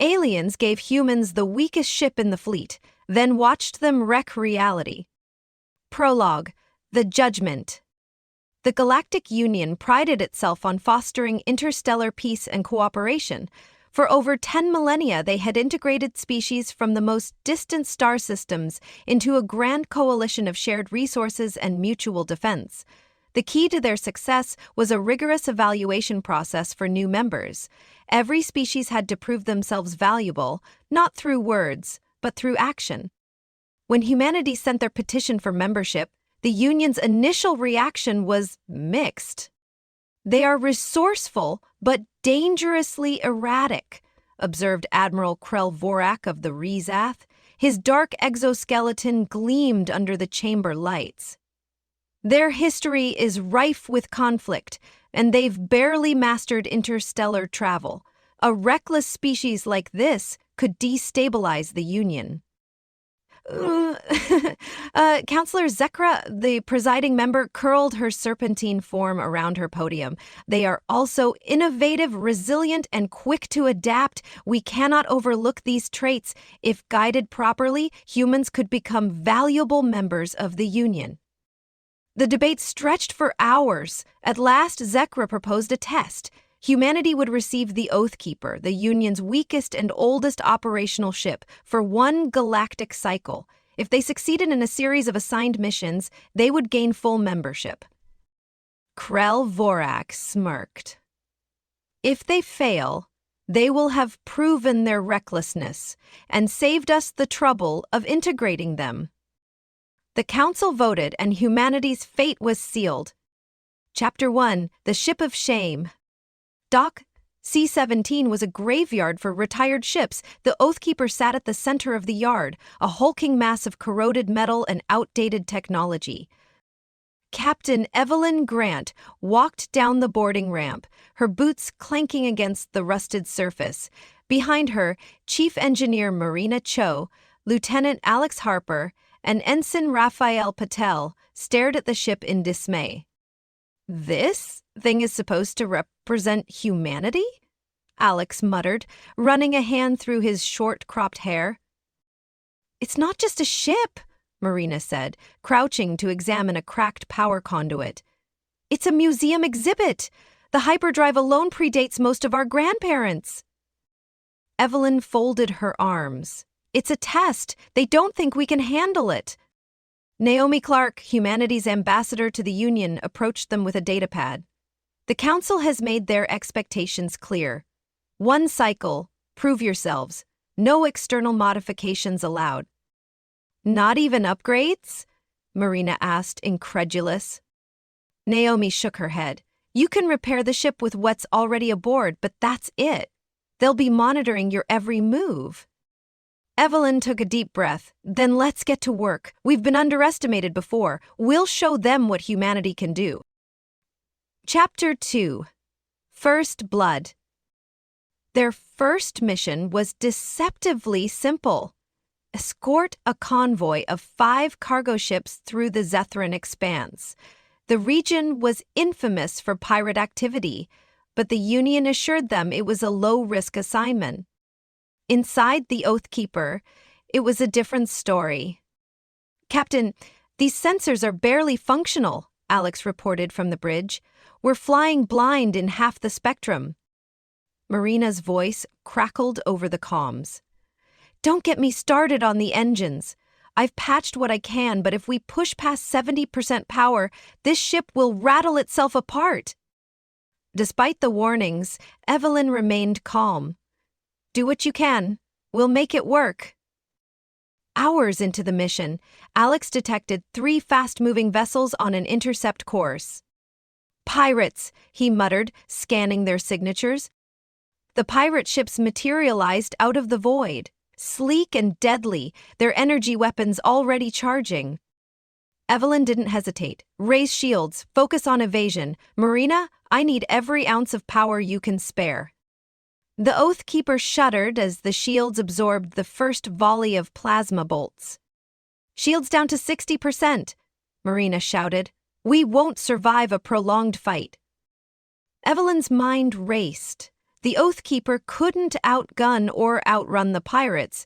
Aliens gave humans the weakest ship in the fleet, then watched them wreck reality. Prologue: The Judgment. The Galactic Union prided itself on fostering interstellar peace and cooperation. For over 10 millennia, they had integrated species from the most distant star systems into a grand coalition of shared resources and mutual defense. The key to their success was a rigorous evaluation process for new members. Every species had to prove themselves valuable, not through words, but through action. When humanity sent their petition for membership, the Union's initial reaction was mixed. "They are resourceful, but dangerously erratic," observed Admiral Krell Vorak of the Rezath. His dark exoskeleton gleamed under the chamber lights. "Their history is rife with conflict, and they've barely mastered interstellar travel. A reckless species like this could destabilize the Union." Counselor Zekra, the presiding member, curled her serpentine form around her podium. "They are also innovative, resilient, and quick to adapt. We cannot overlook these traits. If guided properly, humans could become valuable members of the Union." The debate stretched for hours. At last, Zekra proposed a test. Humanity would receive the Oathkeeper, the Union's weakest and oldest operational ship, for one galactic cycle. If they succeeded in a series of assigned missions, they would gain full membership. Krell Vorak smirked. "If they fail, they will have proven their recklessness and saved us the trouble of integrating them." The Council voted, and humanity's fate was sealed. Chapter 1: The Ship of Shame. Dock C-17 was a graveyard for retired ships. The Oathkeeper sat at the center of the yard, a hulking mass of corroded metal and outdated technology. Captain Evelyn Grant walked down the boarding ramp, her boots clanking against the rusted surface. Behind her, Chief Engineer Marina Cho, Lieutenant Alex Harper, and Ensign Raphael Patel stared at the ship in dismay. "This thing is supposed to represent humanity?" Alex muttered, running a hand through his short-cropped hair. "It's not just a ship," Marina said, crouching to examine a cracked power conduit. "It's a museum exhibit. The hyperdrive alone predates most of our grandparents." Evelyn folded her arms. "It's a test. They don't think we can handle it." Naomi Clark, humanity's ambassador to the Union, approached them with a datapad. "The Council has made their expectations clear. One cycle, prove yourselves. No external modifications allowed." "Not even upgrades?" Marina asked, incredulous. Naomi shook her head. "You can repair the ship with what's already aboard, but that's it. They'll be monitoring your every move." Evelyn took a deep breath. "Then let's get to work. We've been underestimated before. We'll show them what humanity can do." Chapter 2: First Blood. Their first mission was deceptively simple. Escort a convoy of 5 cargo ships through the Zethran expanse. The region was infamous for pirate activity, but the Union assured them it was a low-risk assignment. Inside the Oathkeeper, it was a different story. "Captain, these sensors are barely functional," Alex reported from the bridge. "We're flying blind in half the spectrum." Marina's voice crackled over the comms. "Don't get me started on the engines. I've patched what I can, but if we push past 70% power, this ship will rattle itself apart." Despite the warnings, Evelyn remained calm. "Do what you can. We'll make it work." Hours into the mission, Alex detected 3 fast-moving vessels on an intercept course. "Pirates," he muttered, scanning their signatures. The pirate ships materialized out of the void, sleek and deadly, their energy weapons already charging. Evelyn didn't hesitate. "Raise shields, focus on evasion. Marina, I need every ounce of power you can spare." The Oathkeeper shuddered as the shields absorbed the first volley of plasma bolts. "Shields down to 60%, Marina shouted. "We won't survive a prolonged fight." Evelyn's mind raced. The Oathkeeper couldn't outgun or outrun the pirates,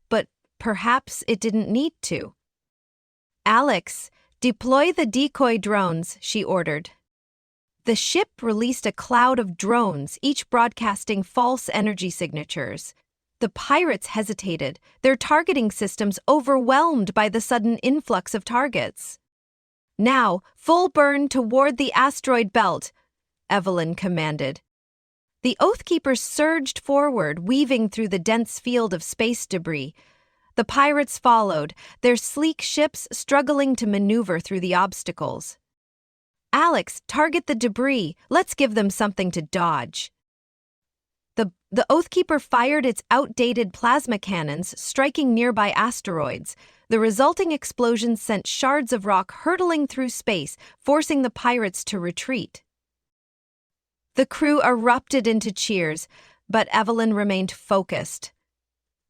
but perhaps it didn't need to. "Alex, deploy the decoy drones," she ordered. The ship released a cloud of drones, each broadcasting false energy signatures. The pirates hesitated, their targeting systems overwhelmed by the sudden influx of targets. "Now, full burn toward the asteroid belt," Evelyn commanded. The Oathkeepers surged forward, weaving through the dense field of space debris. The pirates followed, their sleek ships struggling to maneuver through the obstacles. "Alex, target the debris. Let's give them something to dodge." The Oathkeeper fired its outdated plasma cannons, striking nearby asteroids. The resulting explosion sent shards of rock hurtling through space, forcing the pirates to retreat. The crew erupted into cheers, but Evelyn remained focused.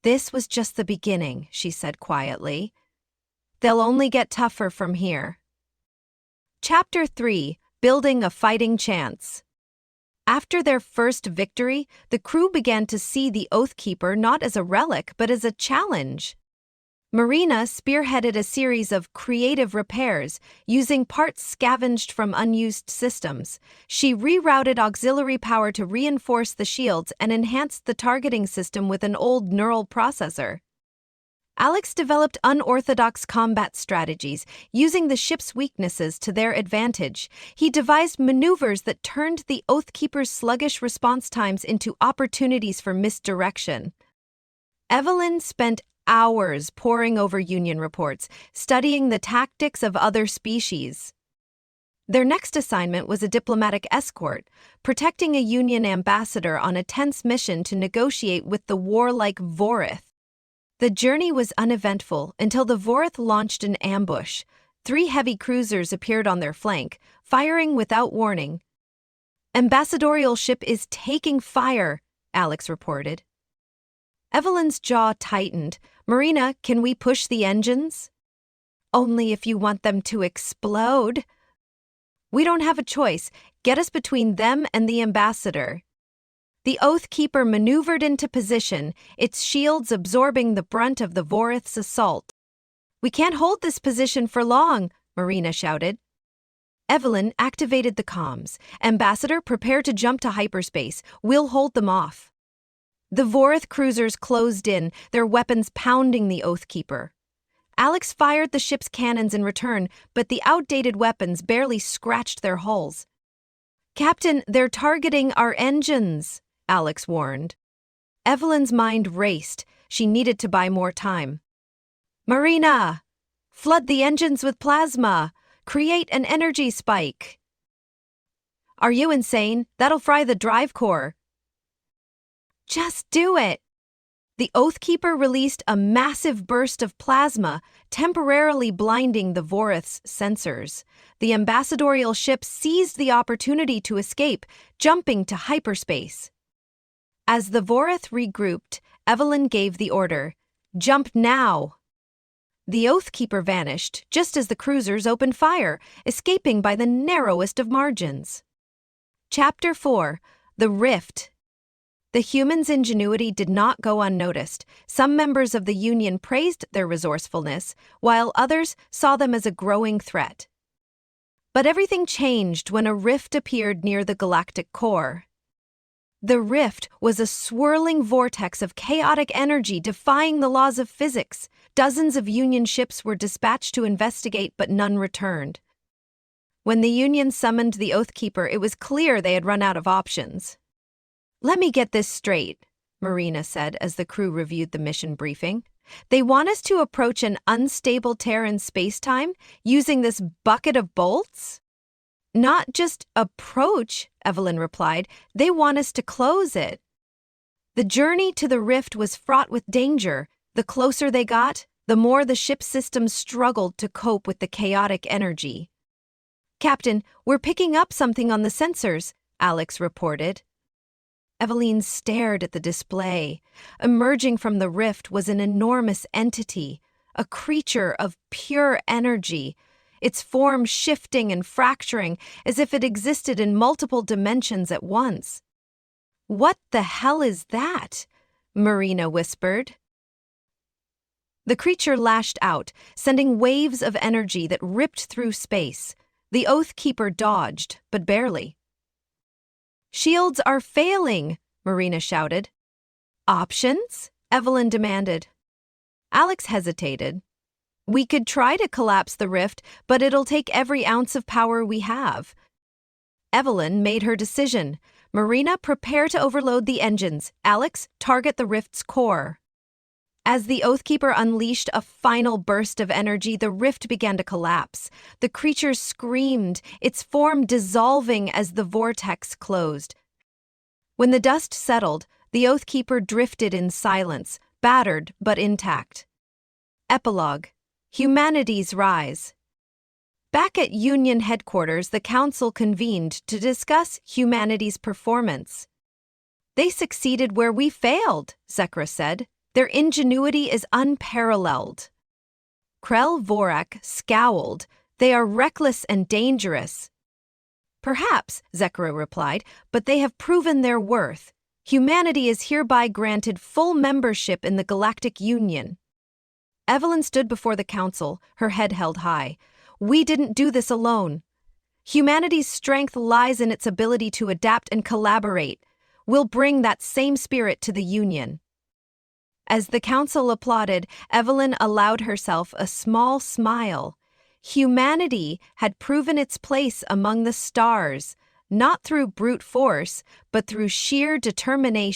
"This was just the beginning," she said quietly. "They'll only get tougher from here." Chapter 3: Building a Fighting Chance. After their first victory, the crew began to see the Oathkeeper not as a relic but as a challenge. Marina spearheaded a series of creative repairs, using parts scavenged from unused systems. She rerouted auxiliary power to reinforce the shields and enhanced the targeting system with an old neural processor. Alex developed unorthodox combat strategies, using the ship's weaknesses to their advantage. He devised maneuvers that turned the Oathkeeper's sluggish response times into opportunities for misdirection. Evelyn spent hours poring over Union reports, studying the tactics of other species. Their next assignment was a diplomatic escort, protecting a Union ambassador on a tense mission to negotiate with the warlike Vorith. The journey was uneventful until the Vorith launched an ambush. 3 heavy cruisers appeared on their flank, firing without warning. "Ambassadorial ship is taking fire," Alex reported. Evelyn's jaw tightened. "Marina, can we push the engines?" "Only if you want them to explode." "We don't have a choice. Get us between them and the ambassador." The Oathkeeper maneuvered into position, its shields absorbing the brunt of the Vorith's assault. "We can't hold this position for long," Marina shouted. Evelyn activated the comms. "Ambassador, prepare to jump to hyperspace. We'll hold them off." The Vorith cruisers closed in, their weapons pounding the Oathkeeper. Alex fired the ship's cannons in return, but the outdated weapons barely scratched their hulls. "Captain, they're targeting our engines," Alex warned. Evelyn's mind raced. She needed to buy more time. "Marina! Flood the engines with plasma! Create an energy spike!" "Are you insane? That'll fry the drive core." "Just do it!" The Oathkeeper released a massive burst of plasma, temporarily blinding the Vorith's sensors. The ambassadorial ship seized the opportunity to escape, jumping to hyperspace. As the Vorith regrouped, Evelyn gave the order, "Jump now!" The Oathkeeper vanished just as the cruisers opened fire, escaping by the narrowest of margins. Chapter 4: The Rift. The humans' ingenuity did not go unnoticed. Some members of the Union praised their resourcefulness, while others saw them as a growing threat. But everything changed when a rift appeared near the galactic core. The rift was a swirling vortex of chaotic energy defying the laws of physics. Dozens of Union ships were dispatched to investigate, but none returned. When the Union summoned the Oathkeeper, it was clear they had run out of options. "Let me get this straight," Marina said as the crew reviewed the mission briefing. "They want us to approach an unstable tear in spacetime using this bucket of bolts?" "Not just approach," Evelyn replied. "They want us to close it." The journey to the rift was fraught with danger. The closer they got, the more the ship's systems struggled to cope with the chaotic energy. "Captain, we're picking up something on the sensors," Alex reported. Evelyn stared at the display. Emerging from the rift was an enormous entity, a creature of pure energy, its form shifting and fracturing as if it existed in multiple dimensions at once. "What the hell is that?" Marina whispered. The creature lashed out, sending waves of energy that ripped through space. The Oath Keeper dodged, but barely. "Shields are failing," Marina shouted. "Options?" Evelyn demanded. Alex hesitated. "We could try to collapse the rift, but it'll take every ounce of power we have." Evelyn made her decision. "Marina, prepare to overload the engines. Alex, target the rift's core." As the Oathkeeper unleashed a final burst of energy, the rift began to collapse. The creature screamed, its form dissolving as the vortex closed. When the dust settled, the Oathkeeper drifted in silence, battered but intact. Epilogue: Humanity's Rise. Back at Union headquarters, the Council convened to discuss humanity's performance. "They succeeded where we failed," Zekra said. "Their ingenuity is unparalleled." Krell Vorak scowled. "They are reckless and dangerous." "Perhaps," Zekra replied, "but they have proven their worth. Humanity is hereby granted full membership in the Galactic Union." Evelyn stood before the council, her head held high. "We didn't do this alone. Humanity's strength lies in its ability to adapt and collaborate. We'll bring that same spirit to the Union." As the council applauded, Evelyn allowed herself a small smile. Humanity had proven its place among the stars, not through brute force, but through sheer determination.